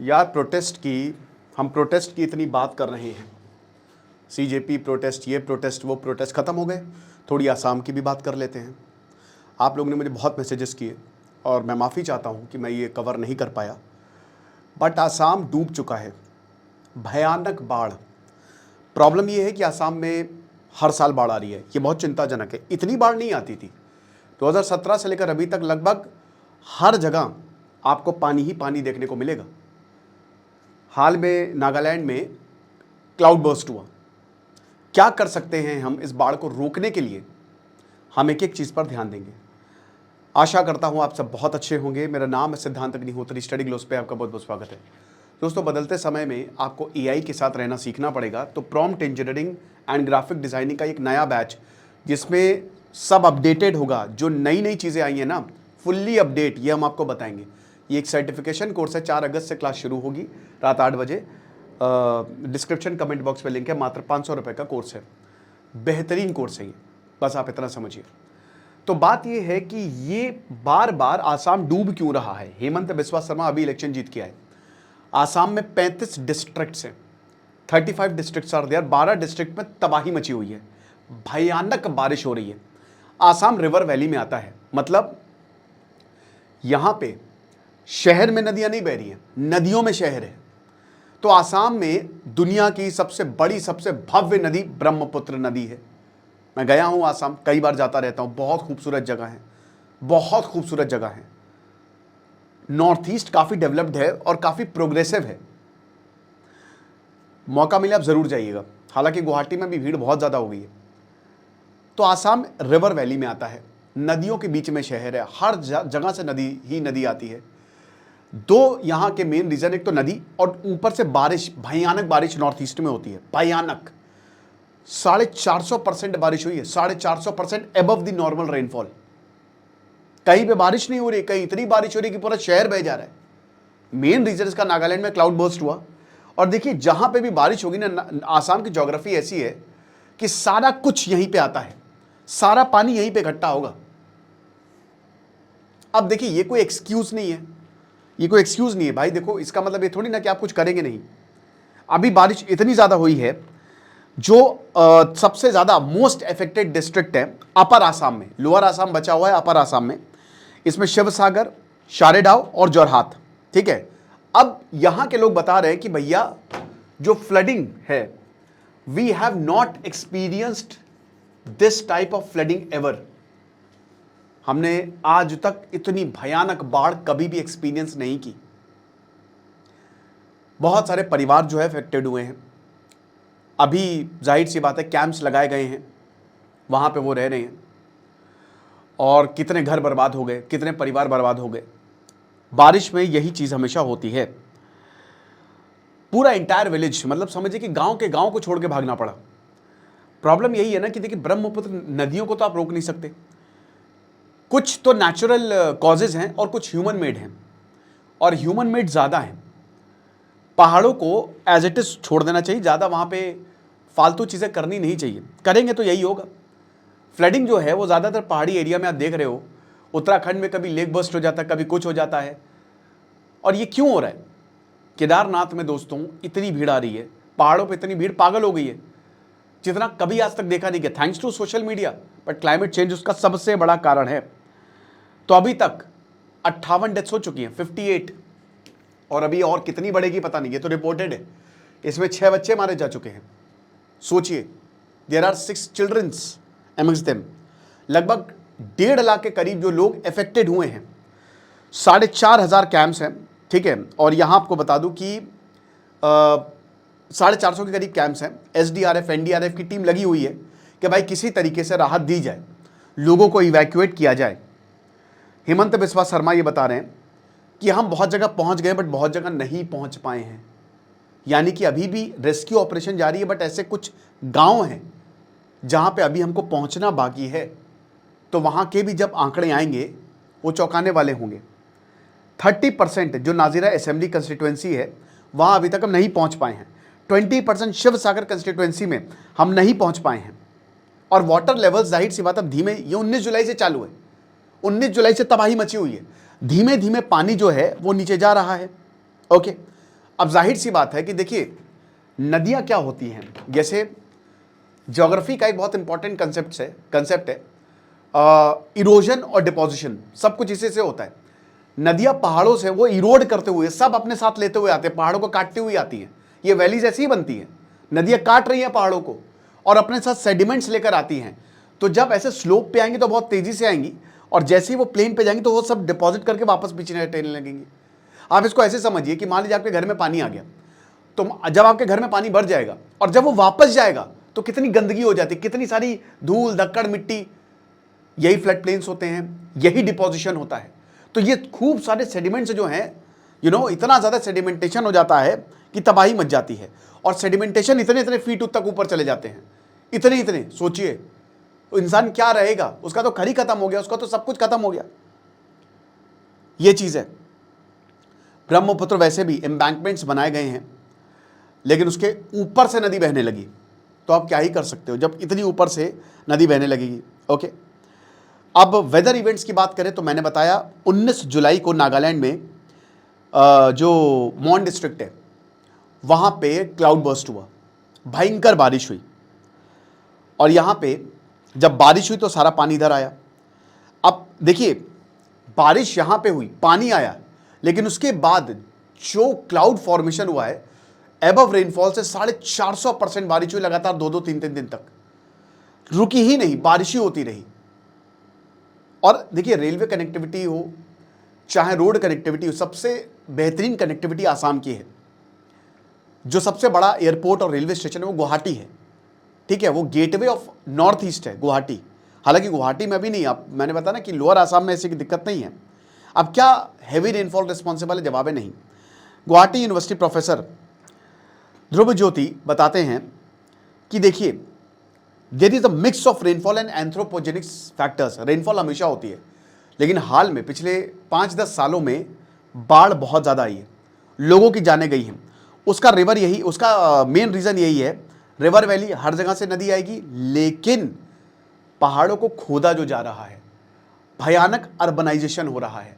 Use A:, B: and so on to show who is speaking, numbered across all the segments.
A: यार हम प्रोटेस्ट की इतनी बात कर रहे हैं। सीजेपी प्रोटेस्ट, ये प्रोटेस्ट, वो प्रोटेस्ट ख़त्म हो गए। थोड़ी आसाम की भी बात कर लेते हैं। आप लोगों ने मुझे बहुत मैसेजेस किए और मैं माफ़ी चाहता हूँ कि मैं ये कवर नहीं कर पाया। बट आसाम डूब चुका है, भयानक बाढ़। प्रॉब्लम ये है कि आसाम में हर साल बाढ़ आ रही है, ये बहुत चिंताजनक है। इतनी बाढ़ नहीं आती थी। 2017 से लेकर अभी तक लगभग हर जगह आपको पानी ही पानी देखने को मिलेगा। हाल में नागालैंड में क्लाउड बर्स्ट हुआ। क्या कर सकते हैं हम इस बाढ़ को रोकने के लिए? हम एक एक चीज़ पर ध्यान देंगे। आशा करता हूं आप सब बहुत अच्छे होंगे। मेरा नाम है सिद्धांत अग्निहोत्री, स्टडी ग्लोस पे आपका बहुत बहुत स्वागत है। दोस्तों, बदलते समय में आपको एआई के साथ रहना सीखना पड़ेगा। तो prompt engineering and graphic designing का एक नया बैच, जिसमें सब अपडेटेड होगा। जो नई नई चीज़ें आई हैं ना, फुल्ली अपडेट, ये हम आपको बताएंगे। ये एक सर्टिफिकेशन कोर्स है। 4 अगस्त से क्लास शुरू होगी रात 8 बजे। डिस्क्रिप्शन कमेंट बॉक्स में लिंक है। मात्र 500 रुपये का कोर्स है। बेहतरीन कोर्स है ये, बस आप इतना समझिए। तो बात ये है कि ये बार बार आसाम डूब क्यों रहा है। हेमंत बिस्वा शर्मा अभी इलेक्शन जीत के आए। आसाम में 35 डिस्ट्रिक्ट्स हैं, 35 डिस्ट्रिक्ट्स आर देयर। 12 डिस्ट्रिक्ट में तबाही मची हुई है, भयानक बारिश हो रही है। आसाम रिवर वैली में आता है, मतलब यहां पे शहर में नदियां नहीं बह रही हैं, नदियों में शहर है। तो आसाम में दुनिया की सबसे बड़ी, सबसे भव्य नदी ब्रह्मपुत्र नदी है। मैं गया हूं आसाम, कई बार जाता रहता हूं। बहुत खूबसूरत जगह है, बहुत खूबसूरत जगह है। नॉर्थ ईस्ट काफी डेवलप्ड है और काफी प्रोग्रेसिव है। मौका मिले आप जरूर जाइएगा। हालांकि गुवाहाटी में भी भीड़ बहुत ज्यादा हो गई है। तो आसाम रिवर वैली में आता है, नदियों के बीच में शहर है। हर जगह से नदी ही नदी आती है। दो यहाँ के मेन रीजन, एक तो नदी और ऊपर से बारिश। भयानक बारिश नॉर्थ ईस्ट में होती है, भयानक। 450% बारिश हुई है, 450% एबव द नॉर्मल रेनफॉल। कहीं पे बारिश नहीं हो रही, कहीं इतनी बारिश हो रही कि पूरा शहर बह जा रहा है। मेन रीजन इसका नागालैंड में क्लाउड बर्स्ट हुआ। और देखिए, जहां पे भी बारिश होगी ना, आसाम की ज्योग्राफी ऐसी है कि सारा कुछ यहीं पे आता है, सारा पानी यहीं पे इकट्ठा होगा। अब देखिए, ये कोई एक्सक्यूज नहीं है, ये कोई एक्सक्यूज नहीं है भाई। देखो, इसका मतलब ये थोड़ी ना कि आप कुछ करेंगे नहीं। अभी बारिश इतनी ज्यादा हुई है। जो सबसे ज्यादा मोस्ट अफेक्टेड डिस्ट्रिक्ट है अपर आसाम में, लोअर आसाम बचा हुआ है अपर आसाम में। इसमें शिवसागर, शारेडाव और जोरहाट, ठीक है। अब यहां के लोग बता रहे हैं कि भैया जो फ्लडिंग है, we have not experienced this type of flooding ever. हमने आज तक इतनी भयानक बाढ़ कभी भी एक्सपीरियंस नहीं की। बहुत सारे परिवार जो है अफेक्टेड हुए हैं। अभी जाहिर सी बात है, कैंप्स लगाए गए हैं, वहां पे वो रह रहे हैं। और कितने घर बर्बाद हो गए, कितने परिवार बर्बाद हो गए। बारिश में यही चीज हमेशा होती है। पूरा इंटायर विलेज, मतलब समझिए कि गांव के गांव को छोड़ के भागना पड़ा। प्रॉब्लम यही है ना कि देखिए, ब्रह्मपुत्र नदियों को तो आप रोक नहीं सकते। कुछ तो नेचुरल कॉजेज हैं और कुछ ह्यूमन मेड हैं, और ह्यूमन मेड ज़्यादा हैं। पहाड़ों को एज इट इज़ छोड़ देना चाहिए, ज़्यादा वहाँ पे फालतू चीज़ें करनी नहीं चाहिए। करेंगे तो यही होगा। फ्लडिंग जो है वो ज़्यादातर पहाड़ी एरिया में आप देख रहे हो। उत्तराखंड में कभी लेक बस्ट हो जाता है, कभी कुछ हो जाता है। और ये क्यों हो रहा है? केदारनाथ में दोस्तों इतनी भीड़ आ रही है, पहाड़ों पर इतनी भीड़ पागल हो गई है, जितना कभी आज तक देखा नहीं गया। Thanks to social media, but climate change उसका सबसे बड़ा कारण है। तो अभी तक 58 डेथ्स हो चुकी हैं, 58। और अभी और कितनी बढ़ेगी पता नहीं, ये तो रिपोर्टेड है। इसमें 6 बच्चे मारे जा चुके हैं। सोचिए, there are 6 childrens amongst them. लगभग 1.5 लाख के करीब जो लोग अफेक्टेड हुए हैं। 4,500 कैंप्स हैं, ठीक है। और यहां आपको बता दूं कि 450 के करीब कैंप्स हैं। एसडीआरएफ, एनडीआरएफ की टीम लगी हुई है कि भाई किसी तरीके से राहत दी जाए, लोगों को इवैक्यूएट किया जाए। हेमंत बिस्वा शर्मा ये बता रहे हैं कि हम बहुत जगह पहुंच गए, बट बहुत जगह नहीं पहुंच पाए हैं। यानी कि अभी भी रेस्क्यू ऑपरेशन जारी है, बट ऐसे कुछ गांव हैं जहां पे अभी हमको पहुंचना बाकी है। तो वहां के भी जब आंकड़े आएंगे वो चौंकाने वाले होंगे। 30% जो नाजिरा असेंबली कंस्टिट्यूएंसी है, वहां अभी तक हम नहीं पहुंच पाए हैं। 20% शिवसागर कंस्टिट्यूएंसी में हम नहीं पहुंच पाए हैं। और वाटर लेवल जाहिर सी बात है धीमे, ये 19 जुलाई से चालू है। 19 जुलाई से तबाही मची हुई है। धीमे धीमे पानी जो है वो नीचे जा रहा है। ओके, अब जाहिर सी बात है कि देखिए नदियां क्या होती हैं, जैसे ज्योग्राफी का एक बहुत इंपॉर्टेंट कंसेप्ट है इरोजन और डिपोजिशन, सब कुछ इसी से होता है। नदियां पहाड़ों से वो इरोड करते हुए सब अपने साथ लेते हुए आते हैं, पहाड़ों को काटते हुए आती हैं। ये वैलीज ऐसी ही बनती हैं, नदियां काट रही हैं पहाड़ों को और अपने साथ सेडिमेंट्स लेकर आती हैं। तो जब ऐसे स्लोप पे आएंगी तो बहुत तेजी से आएंगी, और जैसे ही वो प्लेन पे जाएंगी तो वो सब डिपॉजिट करके वापस पीछे टेलने लगेंगी। आप इसको ऐसे समझिए कि मान लीजिए आपके घर में पानी आ गया, तो जब आपके घर में पानी भर जाएगा और जब वो वापस जाएगा तो कितनी गंदगी हो जाती है, कितनी सारी धूल धक्कड़ मिट्टी। यही फ्लड प्लेन्स होते हैं, यही डिपोजिशन होता है। तो ये खूब सारे सेडिमेंट्स जो हैं, इतना ज़्यादा सेडिमेंटेशन हो जाता है कि तबाही मच जाती है। और सेडिमेंटेशन इतने इतने फीट तक ऊपर चले जाते हैं, इतने इतने, सोचिए तो इंसान क्या रहेगा, उसका तो घर ही खत्म हो गया, उसका तो सब कुछ खत्म हो गया। ये चीज़ है। ब्रह्मपुत्र वैसे भी एम्बैंकमेंट्स बनाए गए हैं, लेकिन उसके ऊपर से नदी बहने लगी, तो आप क्या ही कर सकते हो जब इतनी ऊपर से नदी बहने लगेगी। ओके, अब वेदर इवेंट्स की बात करें तो मैंने बताया 19 जुलाई को नागालैंड में जो मॉन डिस्ट्रिक्ट है वहाँ पे क्लाउड बर्स्ट हुआ, भयंकर बारिश हुई। और यहाँ पे जब बारिश हुई तो सारा पानी इधर आया। अब देखिए बारिश यहाँ पे हुई, पानी आया, लेकिन उसके बाद जो क्लाउड फॉर्मेशन हुआ है, एबव रेनफॉल से 450% बारिश हुई लगातार 2-3 दिन तक, रुकी ही नहीं, बारिश ही होती रही। और देखिए रेलवे कनेक्टिविटी हो चाहे रोड कनेक्टिविटी हो, सबसे बेहतरीन कनेक्टिविटी आसाम की है। जो सबसे बड़ा एयरपोर्ट और रेलवे स्टेशन है वो गुवाहाटी है, ठीक है, वो गेटवे ऑफ नॉर्थ ईस्ट है गुवाहाटी। हालांकि गुवाहाटी में भी नहीं, अब मैंने बताया ना कि लोअर आसाम में ऐसी दिक्कत नहीं है। अब क्या हैवी रेनफॉल रिस्पॉन्सिबल है, जवाब है नहीं। गुवाहाटी यूनिवर्सिटी प्रोफेसर ध्रुव ज्योति बताते हैं कि देखिए there is a mix of rainfall and anthropogenic factors. Rainfall हमेशा होती है, लेकिन हाल में पिछले 5-10 सालों में बाढ़ बहुत ज़्यादा आई है, लोगों की जानें गई हैं। उसका मेन रीज़न यही है, रिवर वैली हर जगह से नदी आएगी, लेकिन पहाड़ों को खोदा जो जा रहा है, भयानक अर्बनाइजेशन हो रहा है।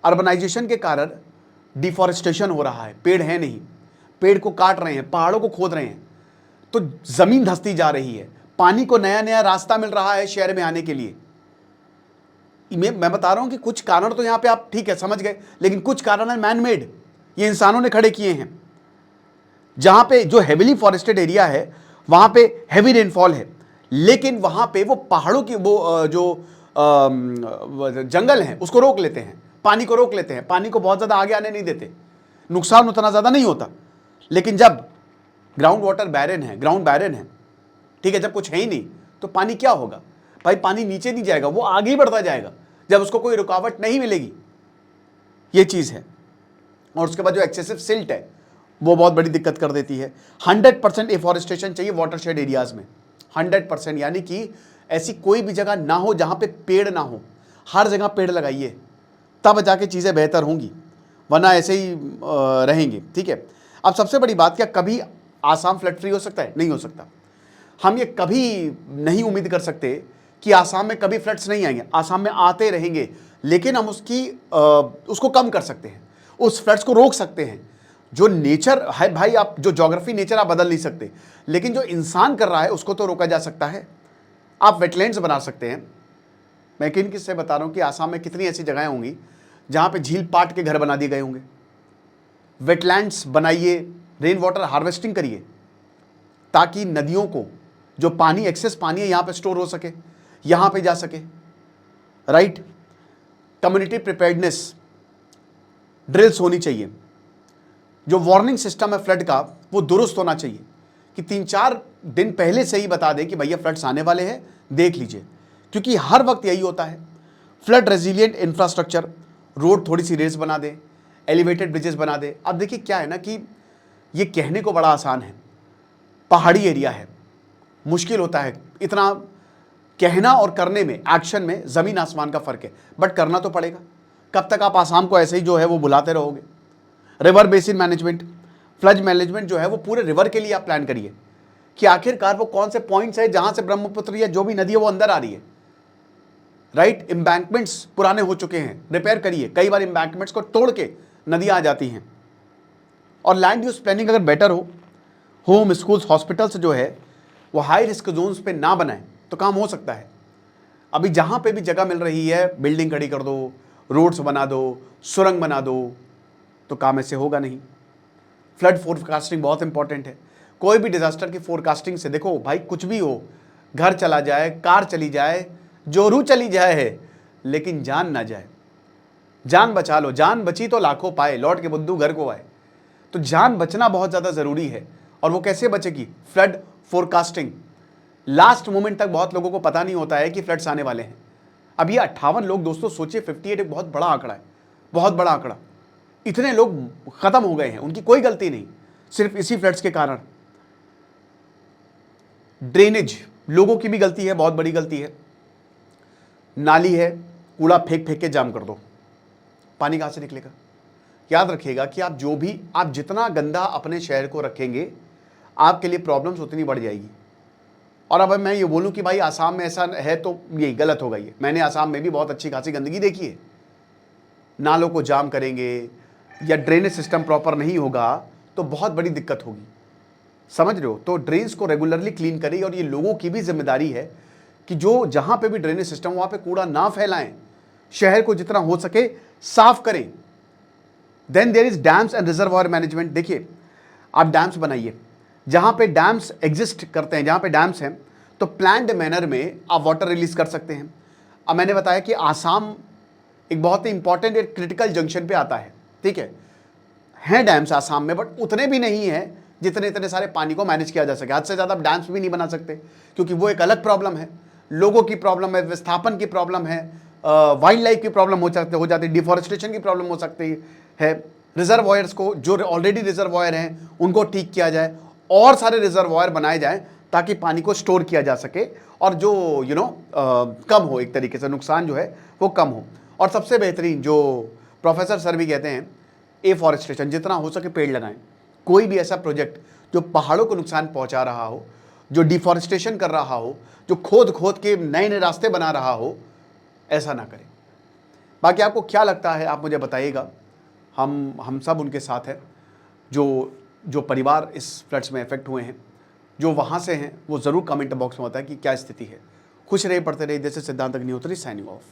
A: अर्बनाइजेशन के कारण डिफॉरेस्टेशन हो रहा है, पेड़ है नहीं, पेड़ को काट रहे हैं, पहाड़ों को खोद रहे हैं, तो जमीन धंसती जा रही है। पानी को नया नया रास्ता मिल रहा है शहर में आने के लिए। मैं बता रहा हूं कि कुछ कारण तो यहां पे आप ठीक है समझ गए, लेकिन कुछ कारण है मैन मेड, ये इंसानों ने खड़े किए हैं। जहां पे जो हेवीली फॉरेस्टेड एरिया है वहां पे हेवी रेनफॉल है, लेकिन वहां पे वो पहाड़ों की वो जो जंगल है उसको रोक लेते हैं, पानी को रोक लेते हैं, पानी को बहुत ज्यादा आगे आने नहीं देते, नुकसान उतना ज्यादा नहीं होता। लेकिन जब ग्राउंड वाटर ग्राउंड बैरन है, ठीक है, जब कुछ है ही नहीं तो पानी क्या होगा भाई, पानी नीचे नहीं जाएगा, वो आगे ही बढ़ता जाएगा जब उसको कोई रुकावट नहीं मिलेगी। ये चीज है। और उसके बाद जो एक्सेसिव सिल्ट है वो बहुत बड़ी दिक्कत कर देती है। 100% एफॉरेस्टेशन चाहिए वाटरशेड एरियाज में, 100%, यानी कि ऐसी कोई भी जगह ना हो जहां पे पेड़ ना हो, हर जगह पेड़ लगाइए, तब जाके चीजें बेहतर होंगी, वरना ऐसे ही रहेंगे। ठीक है। अब सबसे बड़ी बात, क्या कभी आसाम फ्लड फ्री हो सकता है? नहीं हो सकता। हम ये कभी नहीं उम्मीद कर सकते कि आसाम में कभी फ्लड्स नहीं आएंगे, आसाम में आते रहेंगे, लेकिन हम उसको कम कर सकते हैं, उस फ्लड्स को रोक सकते हैं। जो नेचर है भाई, आप जो ज्योग्राफी नेचर आप बदल नहीं सकते, लेकिन जो इंसान कर रहा है उसको तो रोका जा सकता है। आप वेटलैंड्स बना सकते हैं। मैं किन किससे बता रहा हूं कि आसाम में कितनी ऐसी जगहें होंगी जहां पे झील पाट के घर बना दिए गए होंगे। वेटलैंड्स बनाइए, रेन वाटर हार्वेस्टिंग करिए, ताकि नदियों को जो पानी, एक्सेस पानी है, यहां पे स्टोर हो सके, यहां पे जा सके। राइट। कम्युनिटी प्रिपेयर्डनेस ड्रिल्स होनी चाहिए। जो वार्निंग सिस्टम है फ्लड का वो दुरुस्त होना चाहिए, कि 3-4 दिन पहले से ही बता दें कि भैया फ्लड्स आने वाले हैं, देख लीजिए, क्योंकि हर वक्त यही होता है। फ्लड रेजिलिएंट इंफ्रास्ट्रक्चर, रोड थोड़ी सी रेस बना दे, एलिवेटेड ब्रिजेस बना दे। अब देखिए क्या है ना कि ये कहने को बड़ा आसान है, पहाड़ी एरिया है, मुश्किल होता है इतना कहना और करने में, एक्शन में जमीन आसमान का फर्क है, बट करना तो पड़ेगा। कब तक आप आसाम को ऐसे ही जो है वो बुलाते रहोगे? River basin management, flood management जो है वो पूरे रिवर के लिए आप प्लान करिए, कि आखिरकार वो कौन से पॉइंट्स है जहां से ब्रह्मपुत्र या जो भी नदी है वो अंदर आ रही है। राइट। एम्बैंकमेंट्स पुराने हो चुके हैं, रिपेयर करिए। कई बार एम्बैंकमेंट्स को तोड़ के नदियां आ जाती हैं। और लैंड यूज़ प्लानिंग अगर बेटर हो, होम, स्कूल्स, हॉस्पिटल्स जो है वो हाई रिस्क जोन्स पे ना बनाएं तो काम हो सकता है। अभी जहाँ पे भी जगह मिल रही है बिल्डिंग खड़ी कर दो, रोड्स बना दो, सुरंग बना दो, तो काम ऐसे होगा नहीं। फ्लड फोरकास्टिंग बहुत इंपॉर्टेंट है। कोई भी डिजास्टर की फोरकास्टिंग से देखो भाई, कुछ भी हो, घर चला जाए, कार चली जाए, जोरू चली जाए है, लेकिन जान ना जाए। जान बचा लो, जान बची तो लाखों पाए, लौट के बुद्धू घर को आए। तो जान बचना बहुत ज़्यादा ज़रूरी है। और वो कैसे बचेगी? Flood forecasting. लास्ट मोमेंट तक बहुत लोगों को पता नहीं होता है कि फ्लड्स आने वाले हैं। अब ये 58 लोग, दोस्तों सोचिए, 58 एक बहुत बड़ा आंकड़ा है, बहुत बड़ा आंकड़ा। इतने लोग खत्म हो गए हैं, उनकी कोई गलती नहीं, सिर्फ इसी फ्लड्स के कारण। ड्रेनेज, लोगों की भी गलती है, बहुत बड़ी गलती है। नाली है, कूड़ा फेंक फेंक के जाम कर दो, पानी कहां से निकलेगा? याद रखिएगा कि आप जितना गंदा अपने शहर को रखेंगे, आपके लिए प्रॉब्लम्स उतनी बढ़ जाएगी। और अब मैं ये बोलूं कि भाई आसाम में ऐसा है तो ये गलत होगा। ये मैंने आसाम में भी बहुत अच्छी खासी गंदगी देखी है। नालों को जाम करेंगे या ड्रेनेज सिस्टम प्रॉपर नहीं होगा तो बहुत बड़ी दिक्कत होगी, समझ रहे हो? तो ड्रेन्स को रेगुलरली क्लीन करें। और ये लोगों की भी जिम्मेदारी है कि जो जहां पे भी ड्रेनेज सिस्टम, वहां पे कूड़ा ना फैलाएं, शहर को जितना हो सके साफ करें। Then there is dams and reservoir management. देखिए, आप डैम्स बनाइए, जहां पे डैम्स एग्जिस्ट करते हैं, जहां पे डैम्स हैं, तो प्लान्ड मैनर में आप वाटर रिलीज कर सकते हैं। अब मैंने बताया कि आसाम एक बहुत ही इंपॉर्टेंट एक क्रिटिकल जंक्शन पे आता है, ठीक है? हैं डैम्स आसाम में, बट उतने भी नहीं है जितने इतने सारे पानी को मैनेज किया जा सके। हद से ज़्यादा आप डैम्स भी नहीं बना सकते, क्योंकि वो एक अलग प्रॉब्लम है। लोगों की प्रॉब्लम है, विस्थापन की प्रॉब्लम है, वाइल्ड लाइफ की प्रॉब्लम हो जाती है, डिफॉरेस्टेशन की प्रॉब्लम हो सकती है। रिजर्वॉयर्स को, जो ऑलरेडी रिजर्वॉयर हैं, उनको ठीक किया जाए, और सारे रिजर्वॉयर बनाए जाएं ताकि पानी को स्टोर किया जा सके, और जो कम हो, एक तरीके से नुकसान जो है वो कम हो। और सबसे बेहतरीन जो प्रोफेसर सर भी कहते हैं, एफॉरेस्टेशन, जितना हो सके पेड़ लगाएं। कोई भी ऐसा प्रोजेक्ट जो पहाड़ों को नुकसान पहुंचा रहा हो, जो डिफॉरेस्टेशन कर रहा हो, जो खोद खोद के नए नए रास्ते बना रहा हो, ऐसा ना करें। बाकी आपको क्या लगता है आप मुझे बताइएगा। हम सब उनके साथ हैं जो परिवार इस फ्लड्स में इफेक्ट हुए हैं, जो वहाँ से हैं, वो ज़रूर कमेंट बॉक्स में बताएं कि क्या स्थिति है। खुश रहिए, पढ़ते रहिए। जैसे सिद्धांत अग्निहोत्री, साइनिंग ऑफ।